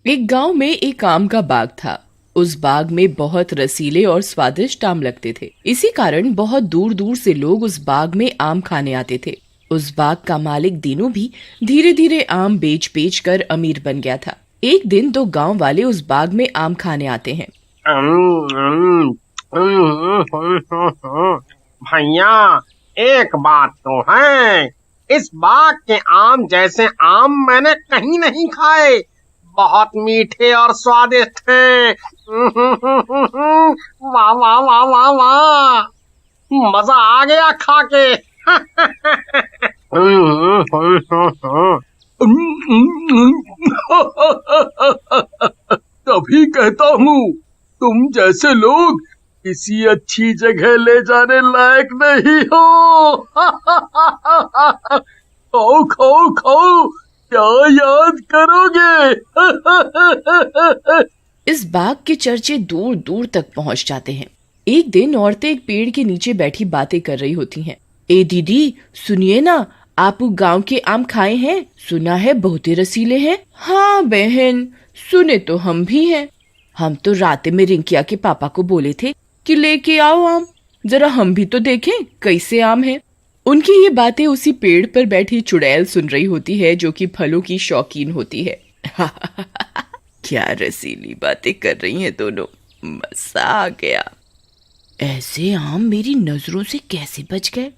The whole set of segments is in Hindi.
एक गांव में एक आम का बाग था। उस बाग में बहुत रसीले और स्वादिष्ट आम लगते थे। इसी कारण बहुत दूर दूर से लोग उस बाग में आम खाने आते थे। उस बाग का मालिक दीनू भी धीरे धीरे आम बेच बेच कर अमीर बन गया था। एक दिन दो गांव वाले उस बाग में आम खाने आते हैं। भैया, एक बात तो है, इस बाग के आम जैसे आम मैंने कहीं नहीं खाए। बहुत मीठे और स्वादिष्ट हैं। वाह वाह वाह वाह वाह, मजा आ गया खा के। तभी कहता हूँ, तुम जैसे लोग किसी अच्छी जगह ले जाने लायक नहीं हो। खाओ खाओ खाओ, क्या याद करोगे? इस बाग के चर्चे दूर दूर तक पहुंच जाते हैं। एक दिन औरतें एक पेड़ के नीचे बैठी बातें कर रही होती हैं। ए दीदी, सुनिए ना, आप गांव के आम खाए हैं? सुना है बहुत ही रसीले हैं। हाँ बहन, सुने तो हम भी हैं। हम तो रात में रिंकिया के पापा को बोले थे कि लेके आओ आम, जरा हम भी तो देखें कैसे आम है। उनकी ये बातें उसी पेड़ पर बैठी चुड़ैल सुन रही होती है, जो कि फलों की शौकीन होती है। क्या रसीली बातें कर रही हैं दोनों, मजा आ गया। ऐसे आम मेरी नजरों से कैसे बच गए?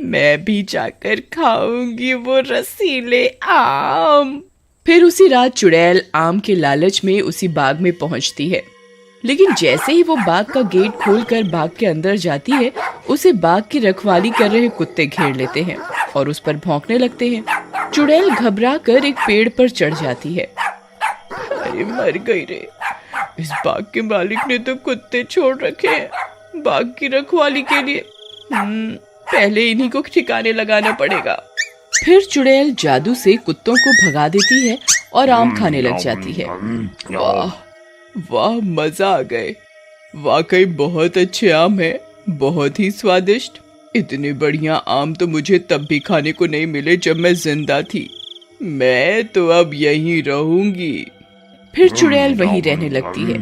मैं भी जाकर खाऊंगी वो रसीले आम। फिर उसी रात चुड़ैल आम के लालच में उसी बाग में पहुंचती है। लेकिन जैसे ही वो बाग का गेट खोलकर बाग के अंदर जाती है, उसे बाग की रखवाली कर रहे कुत्ते घेर लेते हैं और उस पर भौंकने लगते हैं। चुड़ैल घबरा कर एक पेड़ पर चढ़ जाती है। अरे मर गई रे, इस बाग के मालिक ने तो कुत्ते छोड़ रखे हैं बाग की रखवाली के लिए। पहले इन्हीं को ठिकाने लगाना पड़ेगा। फिर चुड़ैल जादू से कुत्तों को भगा देती है और आम खाने लग जाती है। वाह वाह, मजा आ गए। वाकई बहुत अच्छे आम है, बहुत ही स्वादिष्ट। इतने बढ़िया आम तो मुझे तब भी खाने को नहीं मिले जब मैं जिंदा थी। मैं तो अब यहीं रहूंगी। फिर चुड़ैल वहीं रहने लगती है।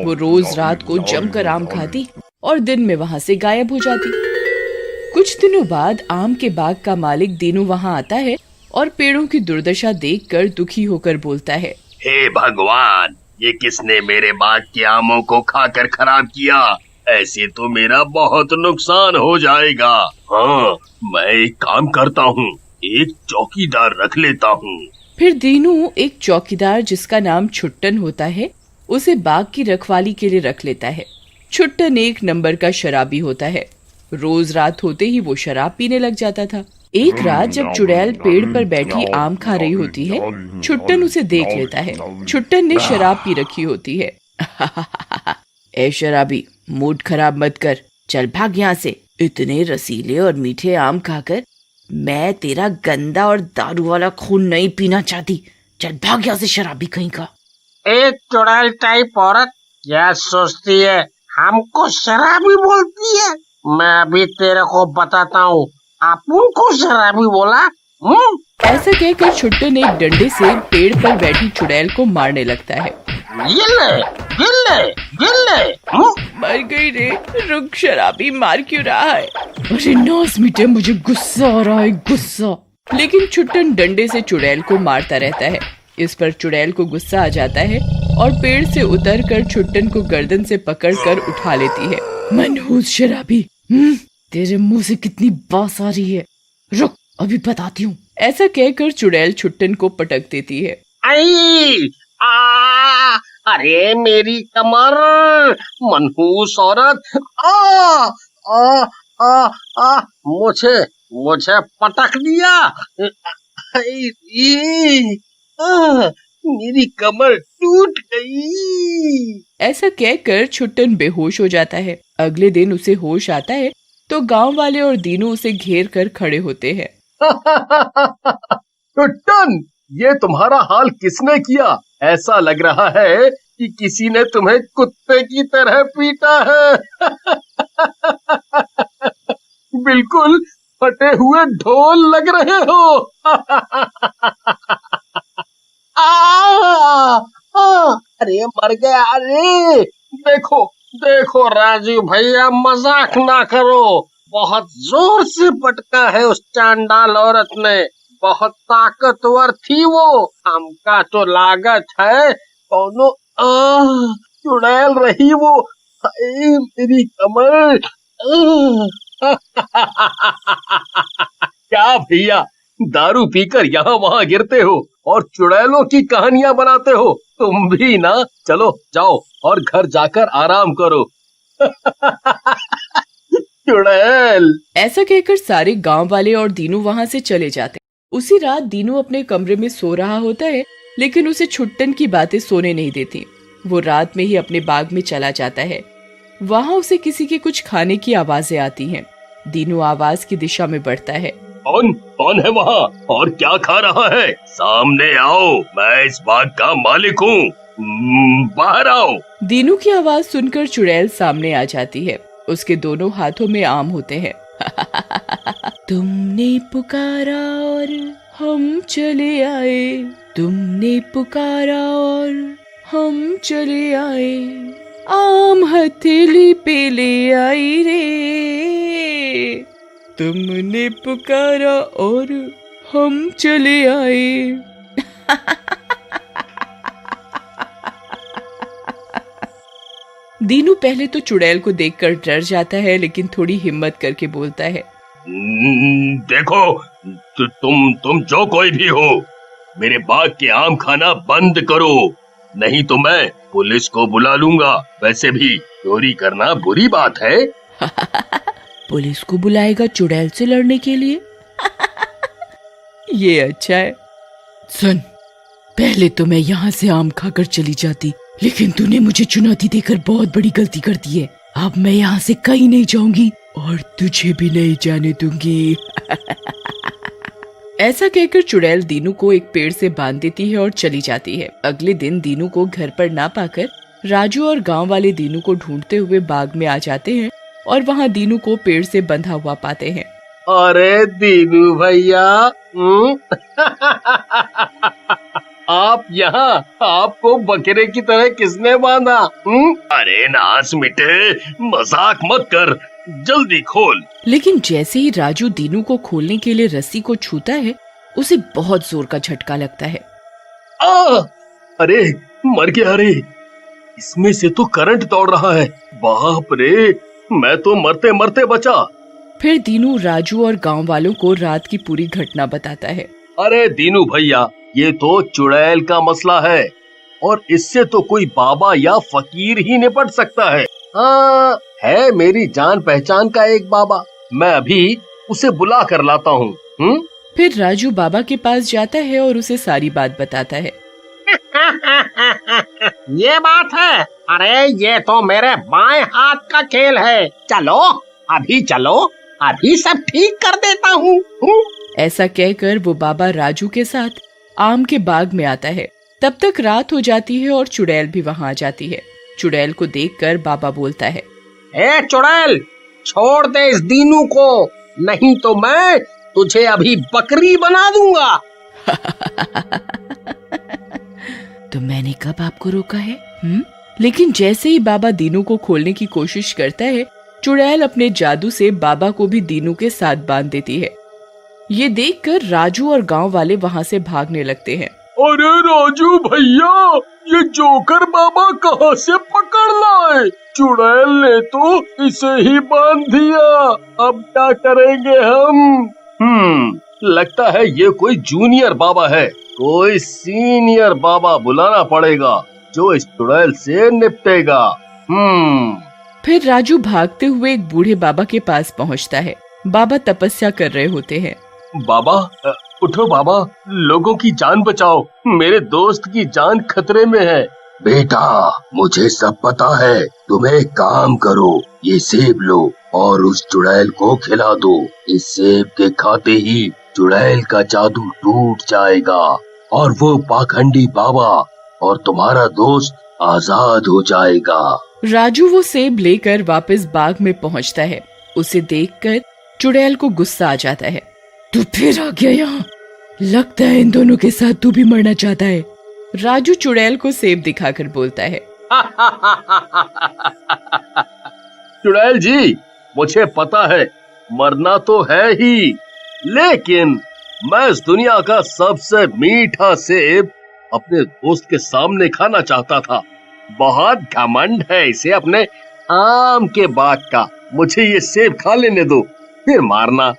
वो रोज रात को जमकर आम खाती और दिन में वहां से गायब हो जाती। कुछ दिनों बाद आम के बाग का मालिक दीनू वहां आता है और पेड़ों की दुर्दशा देखकर दुखी होकर बोलता है, हे भगवान, ये किसने मेरे बाग के आमों को खाकर खराब किया? ऐसे तो मेरा बहुत नुकसान हो जाएगा। हाँ, मैं एक काम करता हूँ, एक चौकीदार रख लेता हूँ। फिर दीनू एक चौकीदार जिसका नाम छुट्टन होता है, उसे बाग की रखवाली के लिए रख लेता है। छुट्टन एक नंबर का शराबी होता है। रोज रात होते ही वो शराब पीने लग जाता था। एक रात जब चुड़ैल पेड़ पर बैठी आम खा रही होती है, छुट्टन उसे देख लेता है। छुट्टन ने शराब पी रखी होती है। ए शराबी, मूड खराब मत कर, चल भाग यहाँ से। इतने रसीले और मीठे आम खाकर मैं तेरा गंदा और दारू वाला खून नहीं पीना चाहती। चल भाग यहाँ से शराबी कहीं का। एक चुड़ैल टाइप औरत क्या सोचती है, हमको शराबी बोलती है? मैं अभी तेरे को बताता हूँ, आपन को शराबी बोला। ऐसा कहकर छुट्टन एक डंडे से पेड़ पर बैठी चुड़ैल को मारने लगता है। गिल्ले गिल्ले गिल्ले। मर गई रे, रुक शराबी, मार क्यों रहा है? अरे नास मीटे, मुझे गुस्सा आ रहा है, गुस्सा। लेकिन छुट्टन डंडे से चुड़ैल को मारता रहता है। इस पर चुड़ैल को गुस्सा आ जाता है और पेड़ से उतरकर छुट्टन को गर्दन से पकड़कर उठा लेती है। मनहूस शराबी, तेरे मुंह से कितनी बास आ रही है, रुक अभी बताती हूँ। ऐसा कहकर चुड़ैल छुट्टन को पटक देती है। आई आ, अरे मेरी कमर, मनहूस औरत, आ, आ, आ, आ, मुझे मुझे पटक दिया। मेरी कमर टूट गई। ऐसा कहकर छुट्टन बेहोश हो जाता है। अगले दिन उसे होश आता है तो गांव वाले और दीनू उसे घेर कर खड़े होते हैं। छुट्टन, ये तुम्हारा हाल किसने किया? ऐसा लग रहा है कि किसी ने तुम्हें कुत्ते की तरह पीटा है। बिल्कुल फटे हुए ढोल लग रहे हो। अरे मर गया। अरे देखो देखो राजू भैया, मजाक ना करो। बहुत जोर से पटका है उस चांडाल औरत ने। बहुत ताकतवर थी वो। हमका तो लागत है कौनो चुड़ैल रही वो। हाय, मेरी कमर। क्या भैया, दारू पीकर यहाँ वहाँ गिरते हो और चुड़ैलों की कहानियां बनाते हो? तुम भी ना। चलो जाओ और घर जाकर आराम करो। चुड़ैल। ऐसा कहकर सारे गांव वाले और दीनू वहां से चले जाते। उसी रात दीनू अपने कमरे में सो रहा होता है, लेकिन उसे छुट्टन की बातें सोने नहीं देती। वो रात में ही अपने बाग में चला जाता है। वहां उसे किसी के कुछ खाने की आवाजें आती हैं। दीनू आवाज की दिशा में बढ़ता है। कौन है वहाँ और क्या खा रहा है? सामने आओ, मैं इस बाग का मालिक हूँ। बाहर आओ। दीनू की आवाज सुनकर चुड़ैल सामने आ जाती है। उसके दोनों हाथों में आम होते हैं। तुमने पुकारा और हम चले आए, तुमने पुकारा और हम चले आए, आम हथेली पे ले आई रे। तुमने पुकारा और हम चले आए। दीनू पहले तो चुड़ैल को देखकर डर जाता है, लेकिन थोड़ी हिम्मत करके बोलता है। देखो, तुम जो कोई भी हो, मेरे बाग के आम खाना बंद करो, नहीं तो मैं पुलिस को बुला लूंगा। वैसे भी चोरी करना बुरी बात है। पुलिस को बुलाएगा चुड़ैल से लड़ने के लिए? ये अच्छा है। सुन, पहले तो मैं यहाँ से आम खाकर चली जाती, लेकिन तूने मुझे चुनौती देकर बहुत बड़ी गलती कर दी है। अब मैं यहाँ से कहीं नहीं जाऊंगी और तुझे भी नहीं जाने दूंगी। ऐसा कहकर चुड़ैल दीनू को एक पेड़ से बांध देती है और चली जाती है। अगले दिन दीनू को घर पर ना पाकर राजू और गांव वाले दीनू को ढूंढते हुए बाग में आ जाते हैं और वहाँ दीनू को पेड़ से बंधा हुआ पाते हैं। अरे दीनू भैया, आप यहाँ, आपको बकरे की तरह किसने बांधा? अरे नास मिटे, मजाक मत कर, जल्दी खोल। लेकिन जैसे ही राजू दीनू को खोलने के लिए रस्सी को छूता है, उसे बहुत जोर का झटका लगता है। अरे मर गया रे, इसमें से तो करंट दौड़ रहा है। बाप रे, मैं तो मरते मरते बचा। फिर दीनू राजू और गांव वालों को रात की पूरी घटना बताता है। अरे दीनू भैया, ये तो चुड़ैल का मसला है और इससे तो कोई बाबा या फकीर ही निपट सकता है। हाँ, है मेरी जान पहचान का एक बाबा, मैं अभी उसे बुला कर लाता हूँ। फिर राजू बाबा के पास जाता है और उसे सारी बात बताता है। ये बात है? अरे ये तो मेरे बाएं हाथ का खेल है। चलो अभी सब ठीक कर देता हूँ। ऐसा कहकर वो बाबा राजू के साथ आम के बाग में आता है। तब तक रात हो जाती है और चुड़ैल भी वहाँ आ जाती है। चुड़ैल को देखकर बाबा बोलता है, ए चुड़ैल, छोड़ दे इस दीनू को, नहीं तो मैं तुझे अभी बकरी बना दूंगा। तो मैंने कब आपको रोका है? लेकिन जैसे ही बाबा दीनू को खोलने की कोशिश करता है, चुड़ैल अपने जादू से बाबा को भी दीनू के साथ बांध देती है। ये देखकर राजू और गांव वाले वहाँ से भागने लगते हैं। अरे राजू भैया, ये जोकर बाबा कहाँ से पकड़ लाए? चुड़ैल ने तो इसे ही बांध दिया, अब क्या करेंगे हम? लगता है ये कोई जूनियर बाबा है। कोई सीनियर बाबा बुलाना पड़ेगा जो इस चुड़ैल से निपटेगा। फिर राजू भागते हुए एक बूढ़े बाबा के पास पहुंचता है। बाबा तपस्या कर रहे होते हैं। बाबा, उठो बाबा, लोगों की जान बचाओ, मेरे दोस्त की जान खतरे में है। बेटा, मुझे सब पता है, तुम एक काम करो, ये सेब लो और उस चुड़ैल को खिला दो। इस सेब के खाते ही चुड़ैल का जादू टूट जाएगा और वो पाखंडी बाबा और तुम्हारा दोस्त आजाद हो जाएगा। राजू वो सेब लेकर वापस बाग में पहुंचता है। उसे देखकर चुड़ैल को गुस्सा आ जाता है। तू फिर आ गया यहाँ, लगता है इन दोनों के साथ तू भी मरना चाहता है। राजू चुड़ैल को सेब दिखाकर बोलता है। चुड़ैल जी, मुझे पता है मरना तो है ही, लेकिन मैं इस दुनिया का सबसे मीठा सेब अपने दोस्त के सामने खाना चाहता था। बहुत घमंड है इसे अपने आम के बाग का। मुझे ये सेब खा लेने दो, फिर मारना।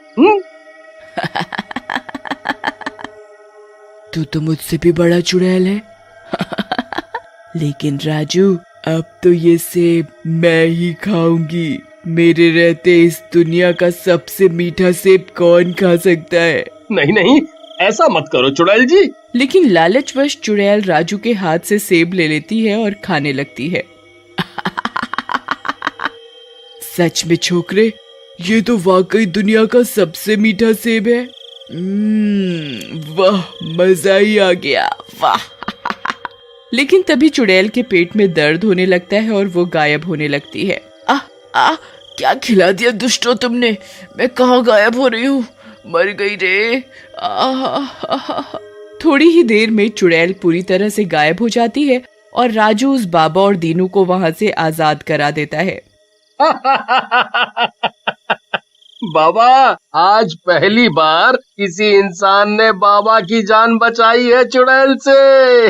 तू तो मुझसे भी बड़ा चुड़ैल है। लेकिन राजू, अब तो ये सेब मैं ही खाऊंगी। मेरे रहते इस दुनिया का सबसे मीठा सेब कौन खा सकता है? नहीं नहीं, ऐसा मत करो चुड़ैल जी। लेकिन लालचवश चुड़ैल राजू के हाथ से सेब ले लेती है और खाने लगती है। सच में छोकरे, ये तो वाकई दुनिया का सबसे मीठा सेब है। वाह, मजा ही आ गया, वाह। लेकिन तभी चुड़ैल के पेट में दर्द होने लगता है और वो गायब होने लगती है। क्या खिला दिया दुष्टो तुमने? मैं कहाँ गायब हो रही हूँ? मर गई रे। थोड़ी ही देर में चुड़ैल पूरी तरह से गायब हो जाती है और राजू उस बाबा और दीनू को वहां से आजाद करा देता है। बाबा, आज पहली बार किसी इंसान ने बाबा की जान बचाई है चुड़ैल से।